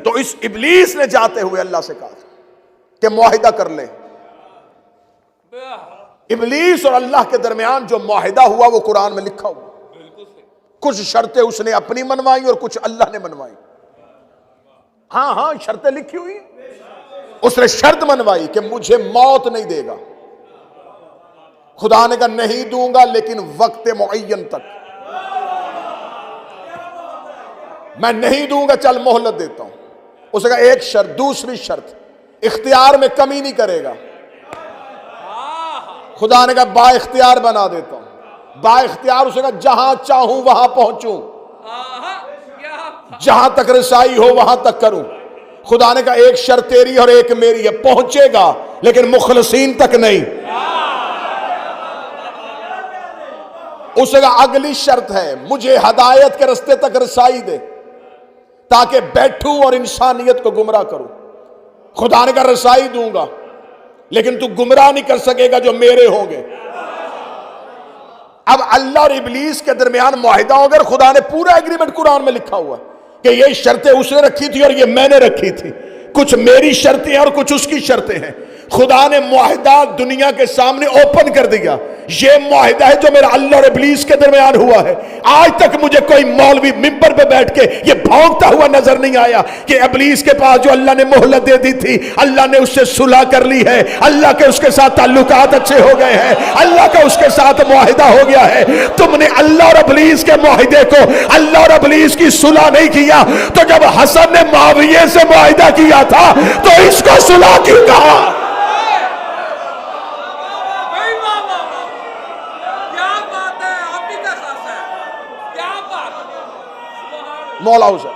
तो इस इब्लीस ने जाते हुए अल्लाह से कहा कि मुआहिदा कर ले। इब्लीस और अल्लाह के दरमियान जो मुआहिदा हुआ वो कुरान में लिखा हुआ। कुछ शर्तें उसने अपनी मनवाई और कुछ अल्लाह ने मनवाई। हाँ शर्तें लिखी हुई। उसने शर्त मनवाई कि मुझे मौत नहीं देगा। खुदा ने कहा नहीं दूंगा, लेकिन वक्त मुअय्यन तक मैं नहीं दूंगा, चल मोहलत देता हूं। उसने कहा एक शर्त, दूसरी शर्त, इख्तियार में कमी नहीं करेगा। खुदा ने कहा बा इख्तियार बना देता हूं। बा इख्तियार उसने कहा जहां चाहूं वहां पहुंचूं, जहां तक रसाई हो वहां तक करूं। खुदा ने कहा एक शर्त तेरी और एक मेरी है, पहुंचेगा लेकिन मुखलसीन तक नहीं। उसने कहा अगली शर्त है मुझे हदायत के रास्ते तक रसाई दे ताकि बैठूं और इंसानियत को गुमराह करूं। खुदा ने कहा रसाई दूंगा लेकिन तू गुमराह नहीं कर सकेगा जो मेरे होंगे। अब अल्लाह और इब्लीस के दरमियान मुआहिदा हो गया। खुदा ने पूरा एग्रीमेंट कुरान में लिखा हुआ कि ये शर्तें उसने रखी थी और ये मैंने रखी थी। कुछ मेरी शर्तें हैं और कुछ उसकी शर्तें हैं। खुदा ने मुआहिदा दुनिया के सामने ओपन कर दिया। ये मुआहिदा है जो मेरा अल्लाह और इब्लीस के दरमियान हुआ है। आज तक मुझे कोई मौलवी मिंबर पे बैठ के ये भौंकता हुआ नजर नहीं आया कि इब्लीस के पास जो अल्लाह ने मोहलत दे दी थी, अल्लाह ने उससे सुलह कर ली है, अल्लाह के उसके साथ ताल्लुकात अच्छे हो गए हैं, अल्लाह का उसके साथ मुआहिदा हो गया है। तुमने अल्लाह और इब्लीस के मुआहिदे को, अल्लाह और इब्लीस की सुलह नहीं किया। तो जब हसन ने मुआविया से मुआहिदा किया था तो इसको सुलह क्यों कहा? मौला हुसैन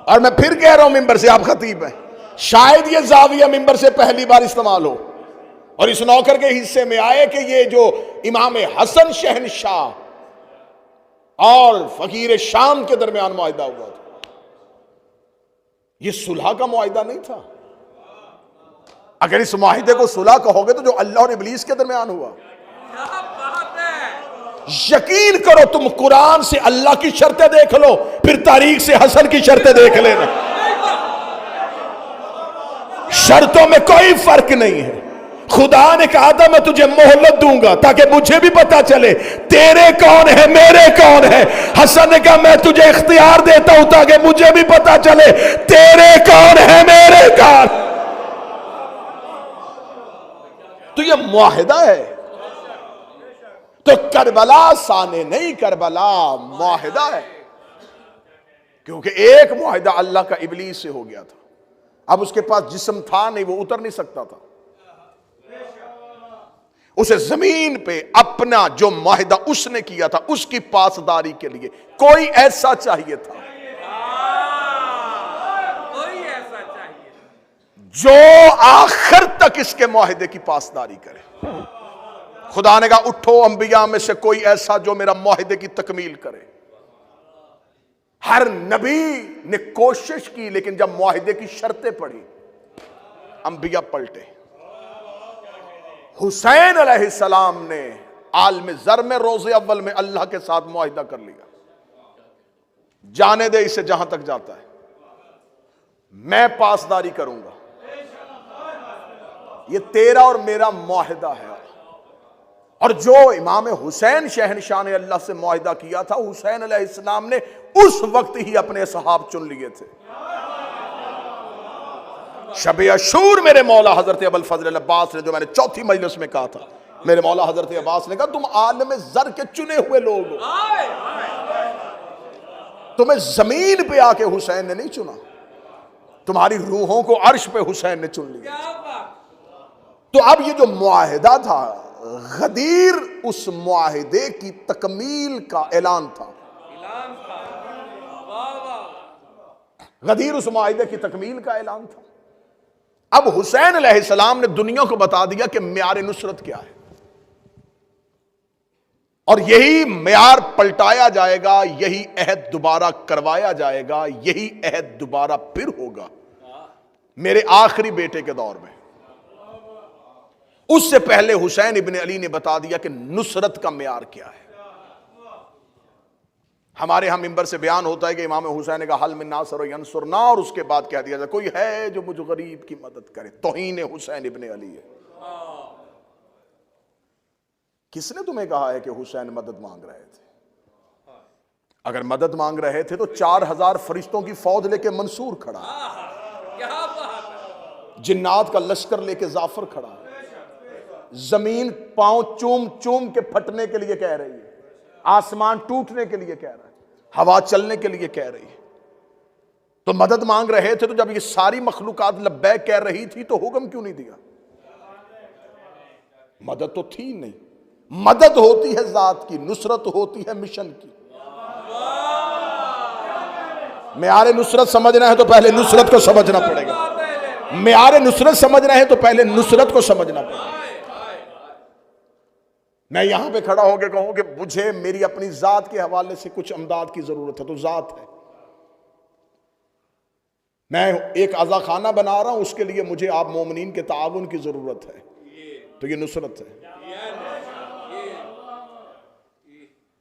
और मैं फिर कह रहा हूं मिंबर से, आप खतीब हैं, शायद ये जाविया मिंबर से पहली बार इस्तेमाल हो और इस नौकर के हिस्से में आए कि ये जो इमाम हसन शहनशाह और फकीर शाम के दरमियान मुआहिदा हुआ था, ये सुलह का मुआहिदा नहीं था। अगर इस मुआहिदे को सुलह कहोगे तो जो अल्लाह और इब्लीस के दरमियान हुआ, यकीन करो तुम कुरान से अल्लाह की शर्तें देख लो, फिर तारीख से हसन की शर्तें देख लेना। शर्तों में कोई फर्क नहीं है। खुदा ने कहा था मैं तुझे मोहलत दूंगा ताकि मुझे भी पता चले तेरे कौन है मेरे कौन है। हसन ने कहा मैं तुझे इख्तियार देता हूं ताकि मुझे भी पता चले तेरे कौन है मेरे कौन। तो ये मुआहिदा है। तो करबला साने नहीं, करबला मुआहिदा है, क्योंकि एक मुआहिदा अल्लाह का इब्लीस से हो गया था। अब उसके पास जिस्म था नहीं, वो उतर नहीं सकता था। उसे जमीन पे अपना जो मुआहिदा उसने किया था उसकी पासदारी के लिए कोई ऐसा चाहिए था, जो आखिर तक इसके मुआहिदे की पासदारी करे। खुदा ने कहा उठो अंबिया में से कोई ऐसा जो मेरा मुआहिदे की तकमील करे। हर नबी ने कोशिश की, लेकिन जब मुआहिदे की शर्तें पड़ी अंबिया पलटे। हुसैन अलैहिस्सलाम ने आलम ज़र में रोज़े अव्वल में अल्लाह के साथ मुआहिदा कर लिया, जाने दे इसे जहां तक जाता है, मैं पासदारी करूंगा। ये तेरा और मेरा मुआहिदा है। और जो इमाम हुसैन शहनशाह ने अल्लाह से मुआहिदा किया था, हुसैन अलैहिस्सलाम ने उस वक्त ही अपने सहाब चुन लिए थे। शब अशूर मेरे मौला हजरत अबुल फजल अब्बास ने, जो मैंने चौथी मजलिस में कहा था, मेरे मौला हजरत अब्बास ने कहा तुम आलम ज़र के चुने हुए लोग हो, तुम्हें जमीन पे आके हुसैन ने नहीं चुना, तुम्हारी रूहों को अर्श पे हुसैन ने चुन लिया। तो अब ये जो मुआहिदा था गदीर, उस मुआहिदे की तकमील का ऐलान था। गदीर उस मुआहिदे की तकमील का ऐलान था। अब हुसैन अलैहिस्सलाम ने दुनिया को बता दिया कि म्यार नुसरत क्या है, और यही म्यार पलटाया जाएगा, यही अहद दोबारा करवाया जाएगा, यही अहद दोबारा फिर होगा मेरे आखिरी बेटे के दौर में। उससे पहले हुसैन इब्न अली ने बता दिया कि नुसरत का मेयार क्या है। हमारे यहां मिंबर से बयान होता है कि इमाम हुसैन ने कहा हल मिन नासर यंसुरना, और उसके बाद कह दिया जाए कोई है जो मुझ गरीब की मदद करे। तौहीन हुसैन इब्न अली है। किसने तुम्हें कहा है कि हुसैन मदद मांग रहे थे? अगर मदद मांग रहे थे तो 4000 फरिश्तों की फौज लेके मंसूर खड़ा है, जिन्नात का लश्कर लेके जाफर खड़ा है, जमीन पांव चूम चूम के फटने के लिए कह रही है, आसमान टूटने के लिए कह रहा है, हवा चलने के लिए कह रही है। तो मदद मांग रहे थे तो जब ये सारी मखलूकात लब्बैक कह रही थी तो हुक्म क्यों नहीं दिया? मदद तो थी नहीं। मदद होती है जात की, नुसरत होती है मिशन की। मेयारे नुसरत समझना है तो पहले नुसरत को समझना पड़ेगा। मेयारे नुसरत समझना है तो पहले नुसरत को समझना पड़ेगा। मैं यहां पे खड़ा होकर कहूं कि मुझे मेरी अपनी जात के हवाले से कुछ अमदाद की जरूरत है, तो जात है। मैं एक आज़ा खाना बना रहा हूं, उसके लिए मुझे आप मोमिनीन के ताउन की जरूरत है, तो ये नुसरत है।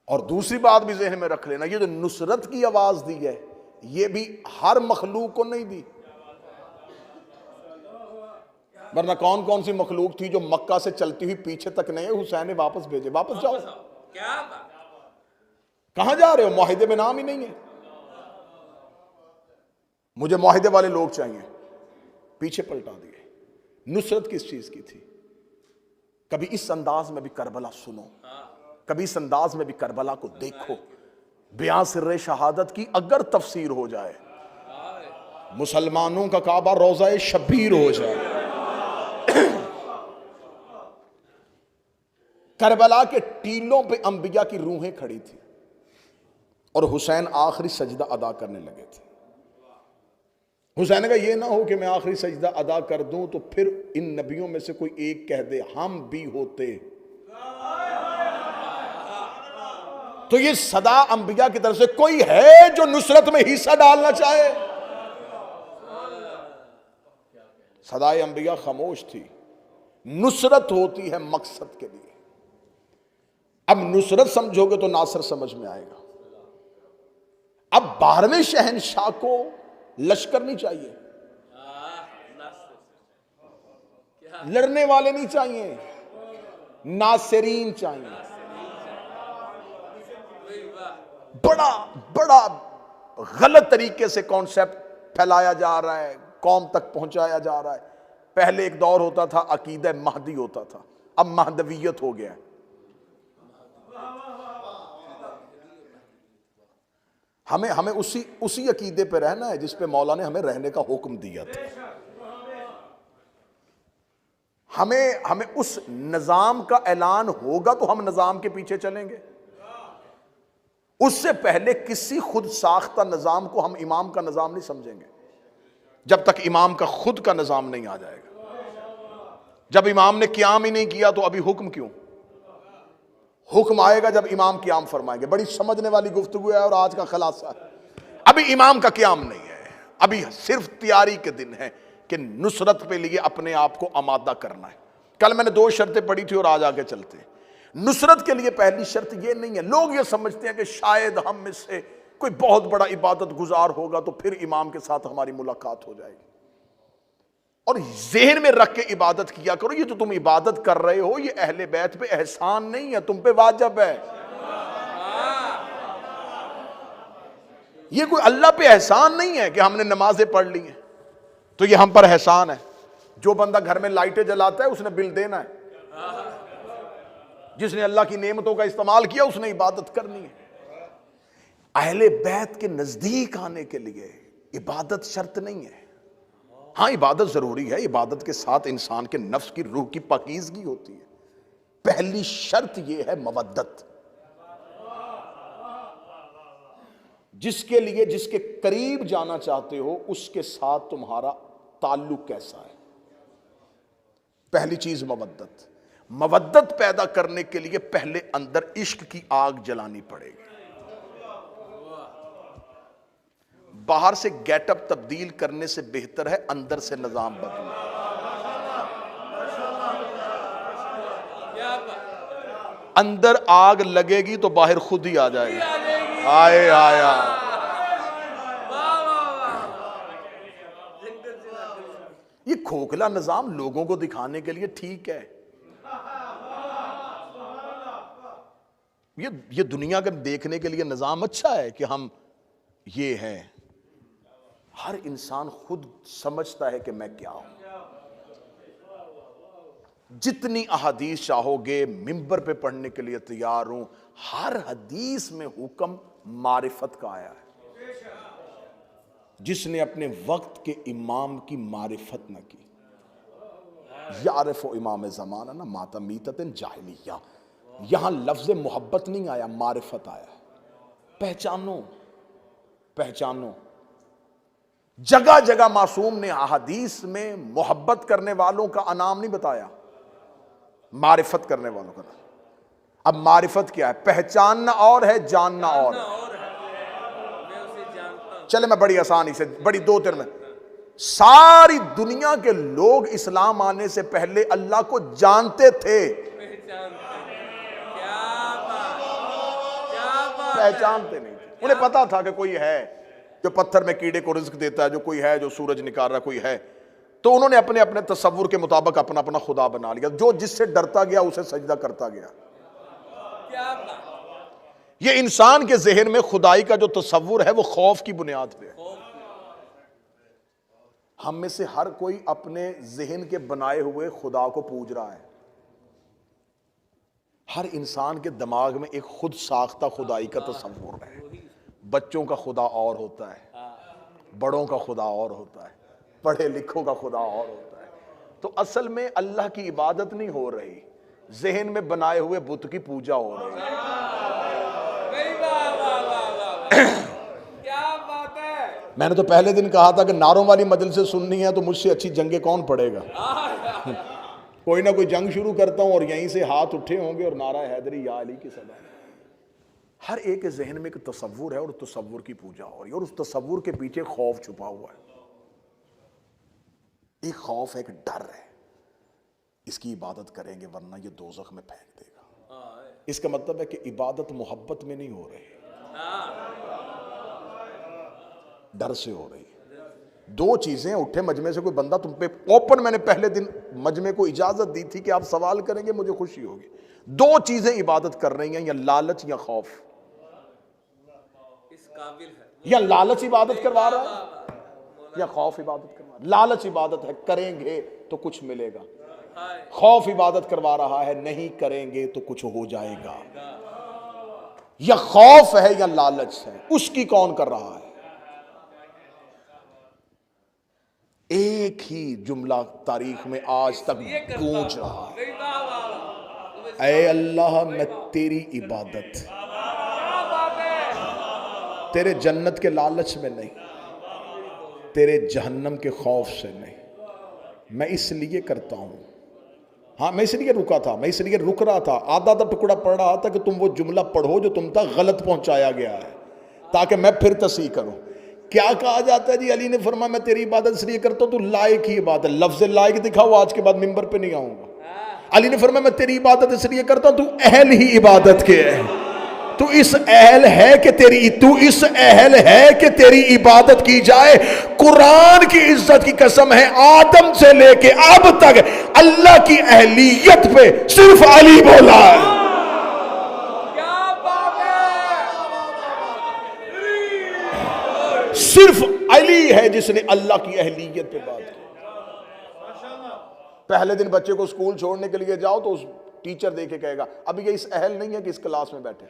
और दूसरी बात भी ज़हन में रख लेना, ये जो नुसरत की आवाज दी है ये भी हर मखलूक को नहीं दी। वरना कौन कौन सी मखलूक थी जो मक्का से चलती हुई पीछे तक नहीं, हुसैन ने वापस भेजे, वापस जाओ। कहां जा रहे हो? मुआहिदे में नाम ही नहीं है। मुझे मुआहिदे वाले लोग चाहिए, पीछे पलटा दिए। नुसरत किस चीज की थी? कभी इस अंदाज में भी करबला सुनो, कभी इस अंदाज में भी करबला को देखो। बयां सिर्रे शहादत की अगर तफसीर हो जाए, मुसलमानों का काबा रोज़ा शबीर हो जाए। करबला के टीलों पे अंबिया की रूहें खड़ी थी और हुसैन आखिरी सजदा अदा करने लगे थे। हुसैन का ये ना हो कि मैं आखिरी सजदा अदा कर दूं तो फिर इन नबियों में से कोई एक कह दे हम भी होते, तो ये सदा अंबिया की तरफ से कोई है जो नुसरत में हिस्सा डालना चाहे? सदाए अंबिया खामोश थी। नुसरत होती है मकसद के लिए। अब नुसरत समझोगे तो नासर समझ में आएगा। अब 12वें शहनशाह को लश्कर नहीं चाहिए, लड़ने वाले नहीं चाहिए, नासिरीन चाहिए। बड़ा बड़ा गलत तरीके से कॉन्सेप्ट फैलाया जा रहा है, कौम तक पहुंचाया जा रहा है। पहले एक दौर होता था अकीदा महदी होता था, अब महदवियत हो गया है। हमें उसी अकीदे पे रहना है जिस पे मौला ने हमें रहने का हुक्म दिया था। हमें उस निजाम का ऐलान होगा तो हम निजाम के पीछे चलेंगे। उससे पहले किसी खुद साख्ता निजाम को हम इमाम का निजाम नहीं समझेंगे जब तक इमाम का खुद का निजाम नहीं आ जाएगा। जब इमाम ने क़याम ही नहीं किया तो अभी हुक्म क्यों? हुक्म आएगा जब इमाम क़याम फरमाएंगे। बड़ी समझने वाली गुफ्तगू है और आज का खलासा। अभी इमाम का क़याम नहीं है, अभी सिर्फ तैयारी के दिन है कि नुसरत पे लिए अपने आप को आमादा करना है। कल मैंने 2 शर्तें पढ़ी थी और आज आगे चलते हैं। नुसरत के लिए पहली शर्त ये नहीं है, लोग ये समझते हैं कि शायद हम में से कोई बहुत बड़ा इबादत गुजार होगा तो फिर इमाम के साथ हमारी मुलाकात हो जाएगी। और ज़हन में रख के इबादत किया करो, ये जो तुम इबादत कर रहे हो ये अहले बैत पे एहसान नहीं है, तुम पे वाजिब है। ये कोई अल्लाह पे एहसान नहीं है कि हमने नमाजें पढ़ ली हैं तो ये हम पर एहसान है। जो बंदा घर में लाइटें जलाता है उसने बिल देना है, जिसने अल्लाह की नेमतों का इस्तेमाल किया उसने इबादत करनी है। अहले बैत के नजदीक आने के लिए इबादत शर्त नहीं है। हाँ, इबादत जरूरी है, इबादत के साथ इंसान के नफ्स की रूह की पाकीज़गी होती है। पहली शर्त यह है मवद्दत। जिसके लिए, जिसके करीब जाना चाहते हो उसके साथ तुम्हारा ताल्लुक कैसा है, पहली चीज मवद्दत। मवद्दत पैदा करने के लिए पहले अंदर इश्क की आग जलानी पड़ेगी। बाहर से गेटअप तब्दील करने से बेहतर है अंदर से निजाम बदलना। अंदर आग लगेगी तो बाहर खुद ही आ जाएगा। आए आया ये खोखला निजाम लोगों को दिखाने के लिए ठीक है। ये दुनिया का देखने के लिए निजाम अच्छा है कि हम ये हैं। हर इंसान खुद समझता है कि मैं क्या हूं। जितनी अहादीस चाहोगे मिंबर पे पढ़ने के लिए तैयार हूं। हर हदीस में हुक्म मारिफत का आया है। जिसने अपने वक्त के इमाम की मारिफत न की, यारिफो इमाम ज़माना ना माता मीततन जाहिलिया। यहां लफ्ज मोहब्बत नहीं आया, मारिफत आया। पहचानो पहचानो। जगह जगह मासूम ने अहादीस में मोहब्बत करने वालों का नाम नहीं बताया, मारिफत करने वालों का नाम। अब मारिफत क्या है? पहचानना और है, जानना और है। चले मैं बड़ी आसानी से, बड़ी दो तीन में, सारी दुनिया के लोग इस्लाम आने से पहले अल्लाह को जानते थे, पहचानते नहीं थे। उन्हें पता था कि कोई है जो पत्थर में कीड़े को रिज्क देता है, जो कोई है जो सूरज निकाल रहा, कोई है। तो उन्होंने अपने अपने तसव्वुर के मुताबिक अपना अपना खुदा बना लिया। जो जिससे डरता गया उसे सजदा करता गया। ये इंसान के जहन में खुदाई का जो तसव्वुर है वो खौफ की बुनियाद पे है। हम में से हर कोई अपने जहन के बनाए हुए खुदा को पूज रहा है। हर इंसान के दिमाग में एक खुद साख्ता खुदाई का तसव्वुर है। बच्चों का खुदा और होता है, बड़ों का खुदा और होता है, पढ़े लिखों का खुदा और होता है। तो असल में अल्लाह की इबादत नहीं हो रही, जहन में बनाए हुए बुत की पूजा हो रही है। क्या बात है। मैंने तो पहले दिन कहा था कि नारों वाली मजलिस से सुननी है तो मुझसे अच्छी जंगे कौन पड़ेगा। कोई ना कोई जंग शुरू करता हूं और यहीं से हाथ उठे होंगे और नारा हैदरी या अली की सदा। हर एक के जहन में एक तसव्वुर है और तसव्वुर की पूजा हो रही है और उस तसव्वुर के पीछे खौफ छुपा हुआ है। एक खौफ है, एक डर है, इसकी इबादत करेंगे वरना ये दोज़ख में फेंक देगा। इसका मतलब है कि इबादत मोहब्बत में नहीं हो रही, डर से हो रही। दो चीजें उठे मजमे से कोई बंदा तुम पे ओपन, मैंने पहले दिन मजमे को इजाजत दी थी कि आप सवाल करेंगे मुझे खुशी होगी। दो चीजें इबादत कर रही हैं, या लालच या खौफ। इस काबिल है। या लालच इबादत करवा रहा है या खौफ इबादत करवा रहा है। लालच इबादत है, करेंगे तो कुछ मिलेगा। खौफ इबादत करवा रहा है, नहीं करेंगे तो कुछ हो जाएगा। या खौफ है या लालच है, उसकी कौन कर रहा है? एक ही जुमला तारीख में आज तक गूंज रहा है, ऐ अल्लाह मैं तेरी इबादत, तेरे जन्नत के लालच में नहीं, तेरे जहन्नम के खौफ से नहीं, मैं इसलिए करता हूं। हाँ, मैं इसलिए रुका था, मैं इसलिए रुक रहा था, आधा आधा टुकड़ा पढ़ रहा था कि तुम वो जुमला पढ़ो जो तुम तक गलत पहुंचाया गया है, ताकि मैं फिर तस्हीह करूं। क्या कहा जाता है जी? अली ने फरमाया मैं तेरी इबादत इसलिए करता हूं, तू लायक ही इबादत, लफ्ज लायक दिखाओ, आज के बाद मिंबर पे नहीं आऊंगा। अली ने फरमाया मैं तेरी इबादत इसलिए करता हूं, तू अहल ही इबादत के है, तू इस अहल है कि तेरी, तू इस अहल है कि तेरी इबादत की जाए। कुरान की इज्जत की कसम है, आदम से लेके अब तक अल्लाह की अहलियत पे सिर्फ अली बोला है। सिर्फ अली है जिसने अल्लाह की अहलियत पे बात की। पहले दिन बच्चे को स्कूल छोड़ने के लिए जाओ तो उस टीचर देखे कहेगा अभी ये इस अहल नहीं है कि इस क्लास में बैठे,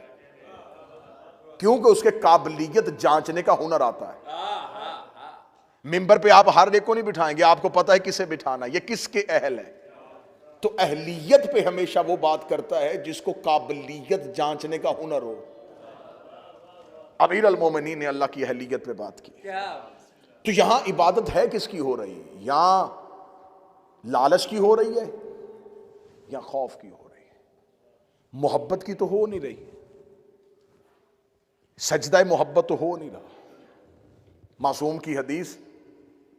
क्योंकि उसके काबिलियत जांचने का हुनर आता है। मिंबर पे आप हर एक को नहीं बिठाएंगे, आपको पता है किसे बिठाना, ये किसके अहल है। तो अहलियत पे हमेशा वो बात करता है जिसको काबिलियत जांचने का हुनर हो। अमीर अल मोमिनीन ने अल्लाह की अहलियत पे बात की। तो यहां इबादत है किसकी हो रही है? यहां लालच की हो रही है या खौफ की हो रही है? मोहब्बत की तो हो नहीं रही, सजदा मोहब्बत तो हो नहीं रहा। मासूम की हदीस,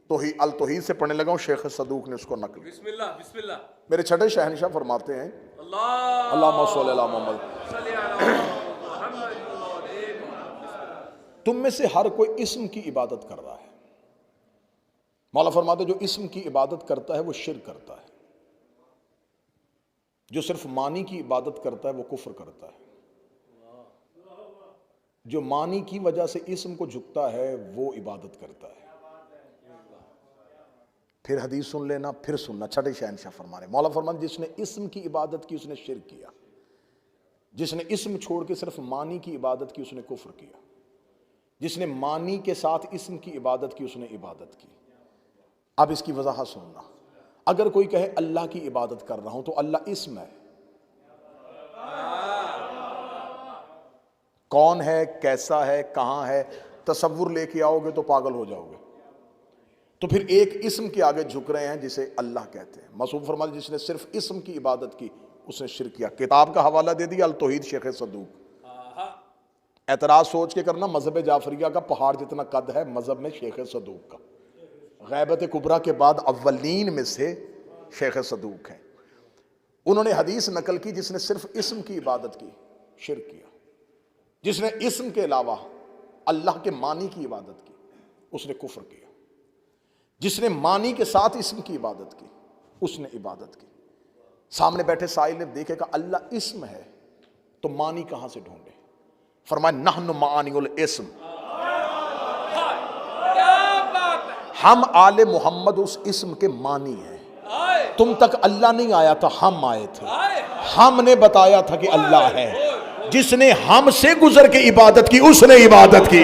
तो ही अल तौहीद से पढ़ने लगा हूं, शेख सदूक ने उसको नकल। बिस्मिल्लाह बिस्मिल्लाह। मेरे छठे शहनशाह फरमाते हैं, अल्लाह मोहम्मद, तुम में से हर कोई इस्म की इबादत कर रहा है। मौला फरमाते जो इस्म की इबादत करता है वो शिर्क करता है, जो सिर्फ मानी की इबादत करता है वो कुफ्र करता है, जो मानी की वजह से इस्म को झुकता है वो इबादत करता है। फिर हदीस सुन लेना, फिर सुनना। छठे शहनशाह फरमा रहे, मौला फरमान जिसने इस्म की इबादत की उसने शिर्क किया, जिसने इस्म छोड़ के सिर्फ मानी की इबादत की उसने कुफ्र किया, जिसने मानी के साथ इस्म की इबादत की उसने इबादत की। अब इसकी वजाहत सुनना। अगर कोई कहे अल्लाह की इबादत कर रहा हूं तो अल्लाह इस्म है, कौन है, कैसा है, कहां है, तसव्वुर लेके आओगे तो पागल हो जाओगे। तो फिर एक इस्म के आगे झुक रहे हैं जिसे अल्लाह कहते हैं। मासूम फरमाते जिसने सिर्फ इस्म की इबादत की उसने शिर्क किया। किताब का हवाला दे दिया, अल तौहीद शेख सदूक। एतराज सोच के करना, मजहब जाफरिया का पहाड़ जितना कद है मजहब में शेख सदूक का। गैबत कुबरा के बाद अव्वलीन में से शेख सदूक हैं। उन्होंने हदीस नकल की, जिसने सिर्फ इस्म की इबादत की शिर्क किया, जिसने इस्म के अलावा अल्लाह के मानी की इबादत की उसने कुफ्र किया, जिसने मानी के साथ इस्म की इबादत की उसने इबादत की। सामने बैठे साइल ने देखे का अल्लाह इस्म है तो मानी कहां से ढूंढे। फरमाया नहनु मानिउल इस्म, हम आले मोहम्मद उस इस्म के मानी हैं। तुम तक अल्लाह नहीं आया था, हम आए थे, हमने बताया था कि अल्लाह है। जिसने हमसे गुजर के इबादत की उसने इबादत की,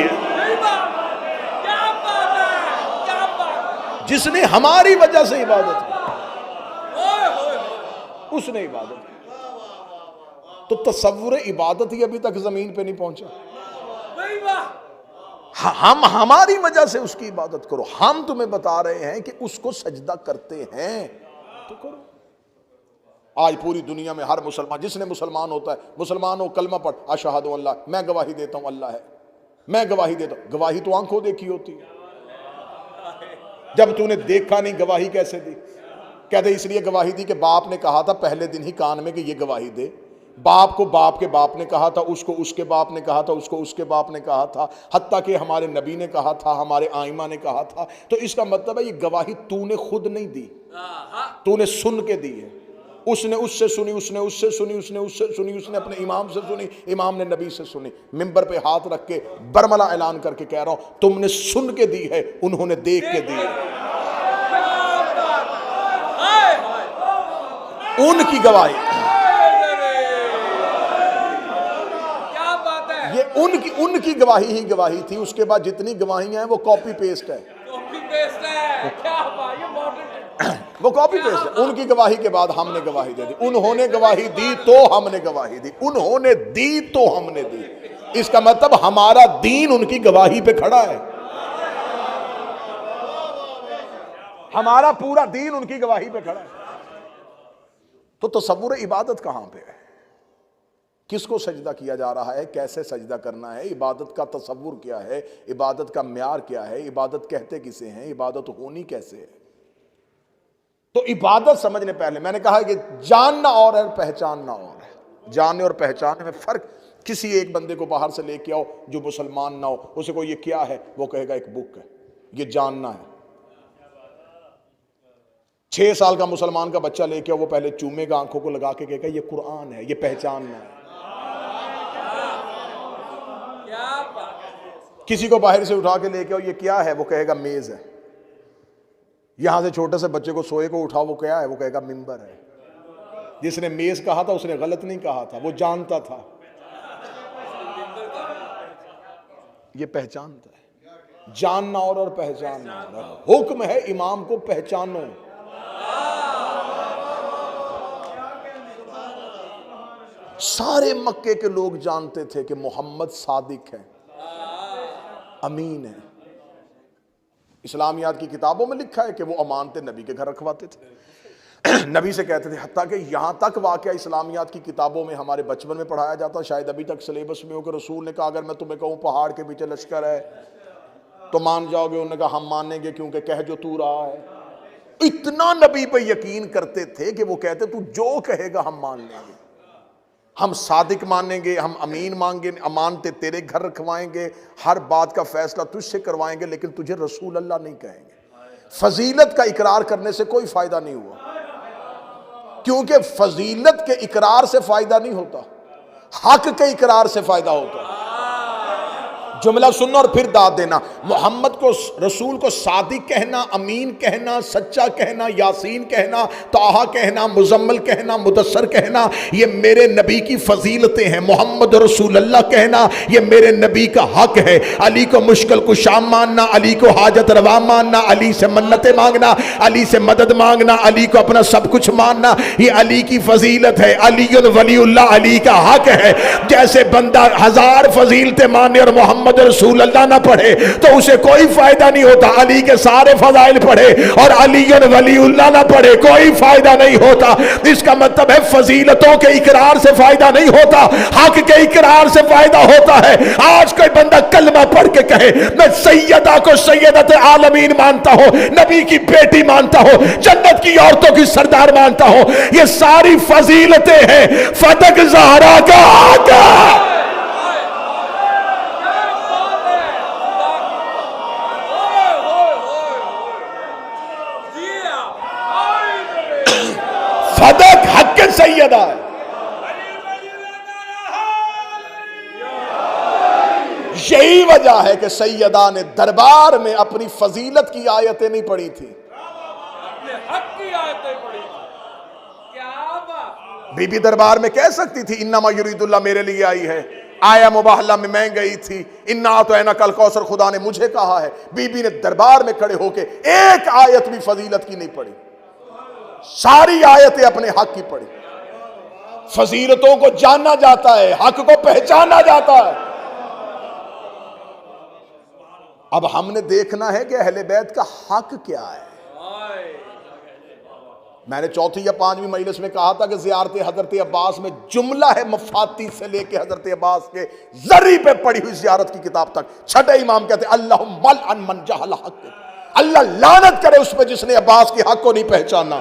जिसने हमारी वजह से इबादत की उसने इबादत की। तो तसव्वुर इबादत ही अभी तक जमीन पे नहीं पहुंचा। हम हमारी वजह से उसकी इबादत करो। हम तुम्हें बता रहे हैं कि उसको सजदा करते हैं तो करो। आज पूरी दुनिया में हर मुसलमान, जिसने मुसलमान होता है, मुसलमान हो कलमा पढ़ अशहदु अल्लाह, मैं गवाही देता हूं अल्लाह है, मैं गवाही देता हूं। गवाही तो आंखों देखी होती है, जब तूने देखा नहीं गवाही कैसे दी। कहते इसलिए गवाही दी कि बाप ने कहा था पहले दिन ही कान में कि ये गवाही दे। बाप को बाप के बाप ने कहा था, उसको उसके बाप ने कहा था, उसको उसके बाप ने कहा था, हत्ता कि हमारे नबी ने कहा था, हमारे आइमा ने कहा था। तो इसका मतलब है ये गवाही तूने खुद नहीं दी, तूने सुन के दी है। उसने उससे सुनी, उसने उससे सुनी, उसने उससे सुनी, उसने अपने इमाम से सुनी, इमाम ने नबी से सुनी। मिंबर पे हाथ रख के बरमला ऐलान करके कह रहा हूं तुमने सुन के दी है, उन्होंने देख के दी है। उनकी गवाही, ये उनकी गवाही ही गवाही थी। उसके बाद जितनी गवाहियां हैं वो कॉपी पेस्ट है, वो कॉपी पेस्ट है। उनकी गवाही के बाद हमने गवाही दे दी। उन्होंने गवाही दी तो हमने गवाही दी, उन्होंने दी तो हमने दी। इसका मतलब हमारा दीन उनकी गवाही पे खड़ा है, हमारा पूरा दीन उनकी गवाही पे खड़ा है। तो तसव्वुर इबादत कहां पे है, किसको सजदा किया जा रहा है, कैसे सजदा करना है, इबादत का तसव्वुर क्या है, इबादत का म्यार क्या है, इबादत कहते किसे हैं, इबादत होनी कैसे है। तो इबादत समझने पहले मैंने कहा कि जानना और है, पहचानना और है। जानने और पहचानने में फर्क। किसी एक बंदे को बाहर से लेके आओ जो मुसलमान ना हो, उसे को ये क्या है, वो कहेगा एक बुक है, ये जानना है। 6 साल का मुसलमान का बच्चा लेके आओ, वो पहले चूमेगा, आंखों को लगा के कहेगा ये कुरान है, ये पहचानना है। किसी को बाहर से उठा के लेके आओ, ये क्या है, वो कहेगा मेज है। यहां से छोटे से बच्चे को सोए को उठाओ, वो क्या है, वो कहेगा मिंबर है। जिसने मेज कहा था उसने गलत नहीं कहा था, वो जानता था, ये पहचानता है। जानना और पहचानना और। हुक्म है इमाम को पहचानो। सारे मक्के के लोग जानते थे कि मोहम्मद सादिक है, अमीन है। इस्लामियात की किताबों में लिखा है कि वो अमानतें नबी के घर रखवाते थे, नबी से कहते थे। हत्ता कि यहां तक वाकया इस्लामियात की किताबों में हमारे बचपन में पढ़ाया जाता, शायद अभी तक सिलेबस में हो कि रसूल ने कहा अगर मैं तुम्हें कहूं पहाड़ के पीछे लश्कर है, तो मान जाओगे? उन्होंने कहा हम मानेंगे क्योंकि कह जो तू रहा है। इतना नबी पे यकीन करते थे कि वो कहते तू जो कहेगा हम मान लेंगे, हम सादिक मानेंगे, हम अमीन मांगे, अमानते तेरे घर रखवाएंगे, हर बात का फैसला तुझसे करवाएंगे, लेकिन तुझे रसूल अल्लाह नहीं कहेंगे। फजीलत का इकरार करने से कोई फायदा नहीं हुआ, क्योंकि फजीलत के इकरार से फायदा नहीं होता, हक के इकरार से फायदा होता। जुमला सुनना और फिर दाद देना। मोहम्मद को, रसूल को सादिक कहना, अमीन कहना, सच्चा कहना, यासीन कहना, ताहा कहना, मुजम्मल कहना, मुदस्सर कहना, ये मेरे नबी की फजीलतें हैं। मोहम्मद रसूल अल्लाह कहना ये मेरे नबी का हक है। अली को मुश्किल कुशा मानना, अली को हाजत रवा मानना, अली से मन्नतें मांगना, अली से मदद मांगना, अली को अपना सब कुछ मानना, ये अली की फजीलत है। अली वलीउल्लाह अली का हक है। जैसे बंदा 1000 फजीलतें माने और मोहम्मद रसूल अल्लाह ना पढ़े तो उसे कोई फायदा नहीं होता। अली के सारे फजाइल पढ़े और अली वलीउल्लाह ना पढ़े, कोई फायदा नहीं होता। इसका मतलब है फजीलतों के इकरार से फायदा नहीं होता, हक के इकरार से फायदा होता है। आज कोई बंदा कलमा पढ़ के कहे मैं सैयदा को सैयदत आलमीन मानता हूं, नबी की बेटी मानता हूं, जन्नत की औरतों की सरदार मानता हूं, ये सारी फजीलतें हैं। फतक ज़हरा का हक है। फदक हक के सैयदा है। यही वजह है कि सैयदा ने दरबार में अपनी फजीलत की आयतें नहीं पढ़ी थी, अपने हक की आयतें पढ़ी थी। क्या बात। बीबी दरबार में कह सकती थी इन्नमा युरीदुल्लाह मेरे लिए आई है, आया मुबाहला में मैं गई थी, इन्ना तो ऐना कल कौसर खुदा ने मुझे कहा है। बीबी ने दरबार में खड़े होके एक आयत भी फजीलत की नहीं पढ़ी, सारी आयतें अपने हक की पढ़ी। फजीलतों को जानना जाता है, हक को पहचाना जाता है। अब हमने देखना है कि अहले बैत का हक क्या है। मैंने चौथी या 5वीं मजलिस में कहा था कि ज़ियारत हजरत अब्बास में जुमला है मफाती से लेके हजरत अब्बास के जरी पे पड़ी हुई ज़ियारत की किताब तक। छठे इमाम कहते अल्लाहुम्मा अन मन जहल हक, अल्लाह लानत करे उस पर जिसने अब्बास के हक को नहीं पहचाना।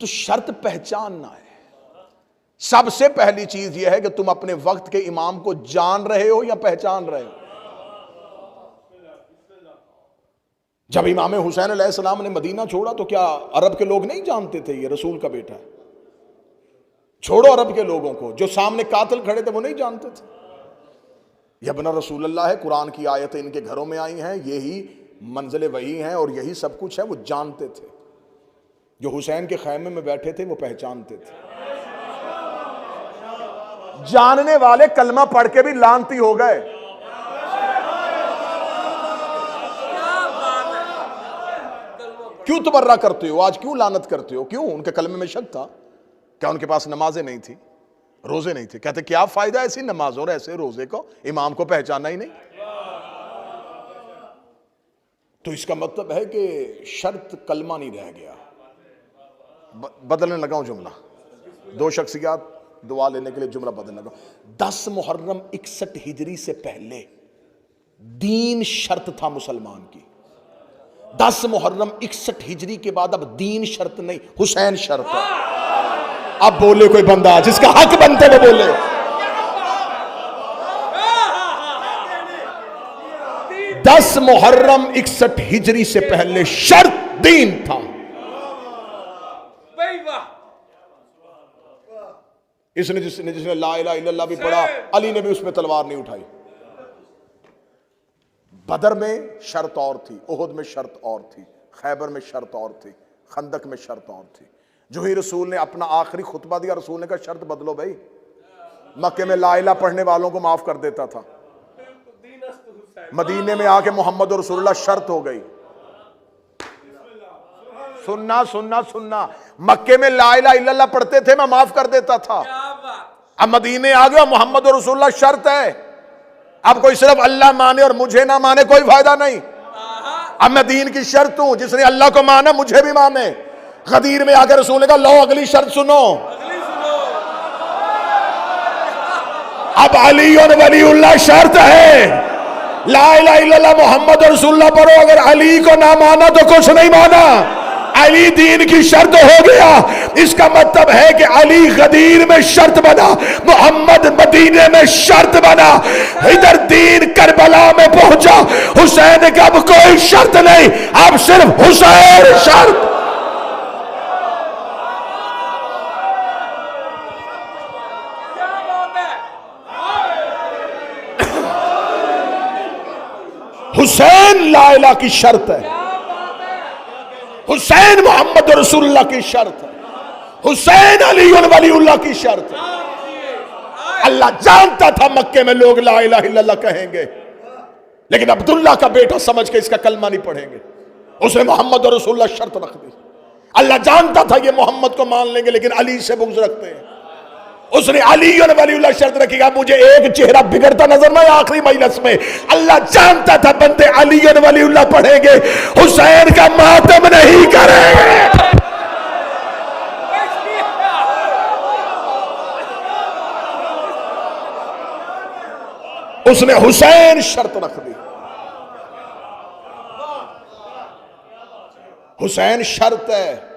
तो शर्त पहचानना है। सबसे पहली चीज यह है कि तुम अपने वक्त के इमाम को जान रहे हो या पहचान रहे हो। जब इमाम हुसैन अलैहिस्सलाम ने मदीना छोड़ा तो क्या अरब के लोग नहीं जानते थे ये रसूल का बेटा है? छोड़ो अरब के लोगों को, जो सामने कातिल खड़े थे वो नहीं जानते थे। यह बना रसूल अल्लाह है, कुरान की आयतें इनके घरों में आई हैं, यही मंजिल वही हैं और यही सब कुछ है। वो जानते थे। जो हुसैन के खैमे में बैठे थे वो पहचानते थे। जानने वाले कलमा पढ़ के भी लानती हो गए। क्यों तबर्रा करते हो आज? क्यों लानत करते हो? क्यों? उनके कलमे में शक था। क्या उनके पास नमाजें नहीं थी, रोजे नहीं थे? कहते क्या फायदा ऐसी नमाज और ऐसे रोजे को, इमाम को पहचाना ही नहीं। तो इसका मतलब है कि शर्त कलमा नहीं रह गया। बदलने लगा हूं जुमला, 2 शख्सियात दुआ लेने के लिए जुमला बदलने लगा। 10 मुहर्रम 61 हिजरी से पहले दीन शर्त था मुसलमान की। 10 मुहर्रम 61 हिजरी के बाद अब दीन शर्त नहीं, हुसैन शर्त है। अब बोले कोई बंदा जिसका हक बनते वो बोले। 10 मुहर्रम 61 हिजरी से पहले शर्त दीन था। इसने जिसने ला इलाहा इल्लल्लाह भी पढ़ा, अली ने भी उसमें तलवार नहीं उठाई। बदर में शर्त और थी, उहुद में शर्त और थी, खैबर में शर्त और थी, खंदक में शर्त और थी। जो ही रसूल ने अपना आखिरी खुतबा दिया, रसूल ने कहा शर्त बदलो भाई। मक्के में ला इलाहा पढ़ने वालों को माफ कर देता था, मदीने में आके मोहम्मद रसूलुल्लाह शर्त हो गई। सुनना सुनना सुनना, मक्के में ला इलाहा इल्लल्लाह पढ़ते थे, मैं माफ कर देता था। अब मदीने आ गया, मोहम्मद रसूलुल्लाह शर्त है। अब कोई सिर्फ अल्लाह माने और मुझे ना माने कोई फायदा नहीं। अब मैं दीन की शर्त हूं, जिसने अल्लाह को माना मुझे भी माने। गदीर में आकर रसूल ने कहा लो अगली शर्त सुनो। अब अली और वलीउल्लाह शर्त है। ला इलाहा इल्लल्लाह मोहम्मद रसूलुल्लाह पढ़ो, अगर अली को ना माना तो कुछ नहीं माना। अली दीन की शर्त हो गया। इसका मतलब है कि अली गदीर में शर्त बना, मोहम्मद मदीने में शर्त बना, इधर दीन करबला में पहुंचा। हुसैन का अब कोई शर्त नहीं, अब सिर्फ हुसैन शर्त। क्या बात है। हुसैन ला इलाहा की शर्त है, क्या बात है। हुसैन मोहम्मद रसूलुल्लाह की शर्त है, हुसैन अली वलीउल्लाह की शर्त है। अल्लाह जानता था मक्के में लोग ला इलाहा इल्लल्लाह कहेंगे, लेकिन अब्दुल्ला का बेटा समझ के इसका कलमा नहीं पढ़ेंगे, उसने मोहम्मद रसूलुल्लाह शर्त रख दी। अल्लाह जानता था ये मोहम्मद को मान लेंगे लेकिन अली से बुग़्ज़ रखते हैं, उसने अली और वलीउल्लाह शर्त रखी। मुझे एक चेहरा बिगड़ता नजर ना आखिरी मजलिस में। अल्लाह जानता था बंदे अली और वलीउल्लाह पढ़ेंगे, हुसैन का मातम नहीं करेंगे। उसने हुसैन शर्त रख दी। हुसैन शर्त है।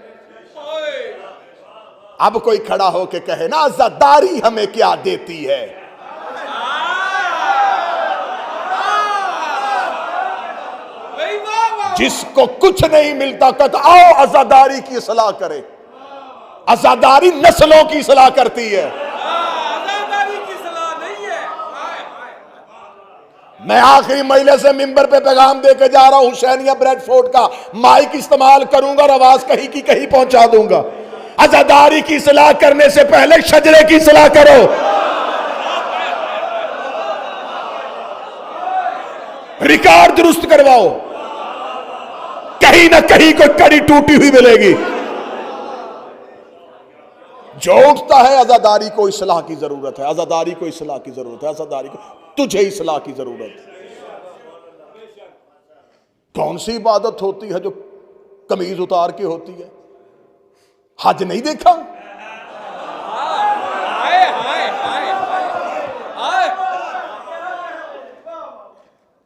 अब कोई खड़ा होके कहे ना आजादारी हमें क्या देती है, जिसको कुछ नहीं मिलता कहता आओ आजादारी की सलाह करे। आजादारी नस्लों की सलाह करती है। आजादारी की सलाह नहीं है। मैं आखिरी महीने से मिंबर पे पैगाम देके जा रहा हूं, हुसैनिया ब्रेडफोर्ड का माइक इस्तेमाल करूंगा और आवाज कहीं की कहीं पहुंचा दूंगा। आजादारी की सलाह करने से पहले शजरे की सलाह करो। रिकॉर्ड दुरुस्त करवाओ, कहीं ना कहीं कोई कड़ी टूटी हुई मिलेगी। जो उठता है आजादारी को इस्लाह की जरूरत है, आजादारी को इस्लाह की जरूरत है, आजादारी को तुझे इस्लाह की जरूरत है। कौन सी इबादत होती है जो कमीज उतार के होती है? हज नहीं देखा? हाय हाय हाय हाय।